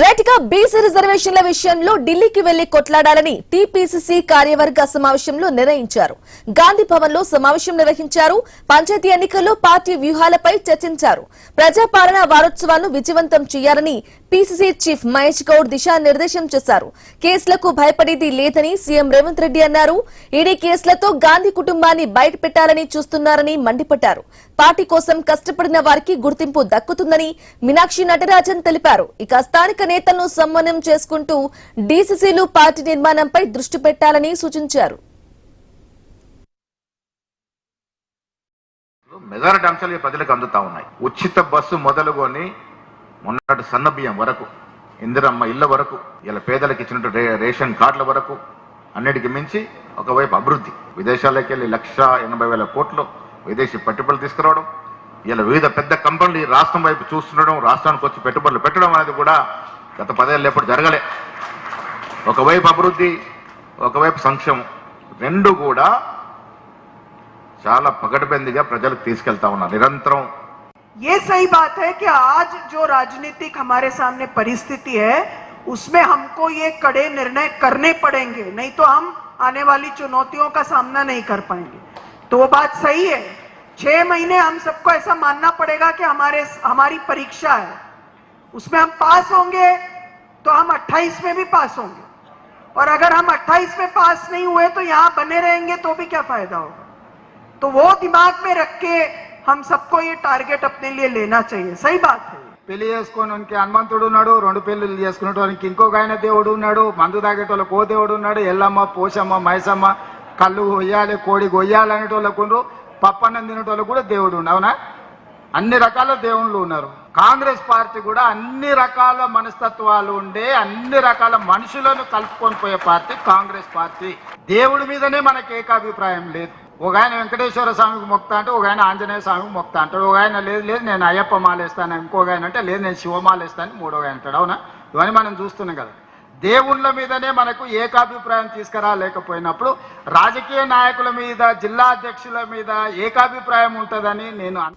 రైట్గా BC రిజర్వేషన్ల విషయంలో ఢిల్లీకి వెళ్లి కొట్లాడాలని టీపీసీసీ కార్యవర్గ సమావేశంలో నిర్ణయించారు. గాంధీ భవన్ లో సమావేశం నిర్వహించారు. పంచాయతీ ఎన్నికల్లో పార్టీ వ్యూహాలపై చర్చించారు. ప్రజాపాలన వారోత్సవాలను విజయవంతం చేయాలని పీసీసీ చీఫ్ మహేష్ గౌడ్ దిశానిర్దేశం చేశారు. కేసులకు భయపడేది లేదని సీఎం రేవంత్ రెడ్డి అన్నారు. ఈడీ కేసులతో గాంధీ కుటుంబాన్ని బయటపెట్టాలని చూస్తున్నారని మండిపడ్డారు. పార్టీ కోసం కష్టపడిన వారికి గుర్తింపు దక్కుతుందని మీనాక్షి నటరాజన్ తెలిపారు. ఇక స్థానిక నేతలను సమన్వయం చేసుకుంటూ డీసీసీలు పార్టీ నిర్మాణంపై దృష్టి పెట్టాలని సూచించారు. మెజారిటీ అంశాలు ప్రజలకు అందుతా ఉన్నాయి. ఉచిత బస్సు మొదలుకొని మొన్నటి సన్న బియ్యం వరకు, ఇందిరమ్మ ఇళ్ల వరకు, ఇలా పేదలకు ఇచ్చినట్టు రేషన్ కార్డుల వరకు, అన్నిటికి మించి ఒకవైపు అభివృద్ధి, విదేశాలకు వెళ్ళి 1,80,000 కోట్లు విదేశీ పెట్టుబడులు తీసుకురావడం, ఇలా వివిధ పెద్ద కంపెనీలు ఈ రాష్ట్రం వైపు చూస్తుండడం, రాష్ట్రానికి వచ్చి పెట్టుబడులు పెట్టడం అనేది కూడా గత 10 ఏళ్ళు ఎప్పుడు జరగలే. ఒకవైపు అభివృద్ధి, ఒకవైపు సంక్షేమం, రెండు కూడా చాలా పకడ్బందీగా ప్రజలకు తీసుకెళ్తా ఉన్నారు నిరంతరం. ये सही बात है कि आज जो राजनीतिक हमारे सामने परिस्थिति है उसमें हमको ये कड़े निर्णय करने पड़ेंगे, नहीं तो हम आने वाली चुनौतियों का सामना नहीं कर पाएंगे. तो वो बात सही है. 6 महीने हम सबको ऐसा मानना पड़ेगा कि हमारी परीक्षा है, उसमें हम पास होंगे तो हम 28 में भी पास होंगे, और अगर हम 28 में पास नहीं हुए तो यहाँ बने रहेंगे तो भी क्या फायदा होगा. तो वो दिमाग में रख के हम सबको ये टारगेट अपने लिए लेना चाहिए. सही बात है. పెళ్లి చేసుకుని హనుమంతుడు ఉన్నాడు, 2 పెళ్లిళ్ళు చేసుకునేటోనికి ఇంకొక ఆయన దేవుడు ఉన్నాడు, మందు తాగేటోళ్ళకి ఓ దేవుడు ఉన్నాడు, ఎల్లమ్మ పోషమ్మ మైసమ్మ కళ్ళు కొయ్యాలి కోడి కొయ్యాలి అనేటోళ్ళకు, పప్పన్నం తినేటోళ్ళకు కూడా దేవుడు ఉండు. అవునా? అన్ని రకాల దేవుళ్ళు ఉన్నారు. కాంగ్రెస్ పార్టీ కూడా అన్ని రకాల మనస్తత్వాలు ఉండే, అన్ని రకాల మనుషులను కలుపుకొని పోయే పార్టీ కాంగ్రెస్ పార్టీ. దేవుడి మీదనే మనకి ఏకాభిప్రాయం లేదు. ఒక ఆయన వెంకటేశ్వర స్వామికి మొక్తా అంటే, ఒక ఆయన ఆంజనేయ స్వామికి మొక్తా అంటాడు, ఒక ఆయన లేదు లేదు నేను అయ్యప్ప మాలేస్తాను, ఇంకొక ఆయన అంటే లేదు నేను శివమాలేస్తాను, మూడో ఆయన అంటాడు. అవునా? ఇవన్నీ మనం చూస్తున్నాం కదా. దేవుళ్ళ మీదనే మనకు ఏకాభిప్రాయం తీసుకురాలేకపోయినప్పుడు రాజకీయ నాయకుల మీద, జిల్లా అధ్యక్షుల మీద ఏకాభిప్రాయం ఉంటుందని నేను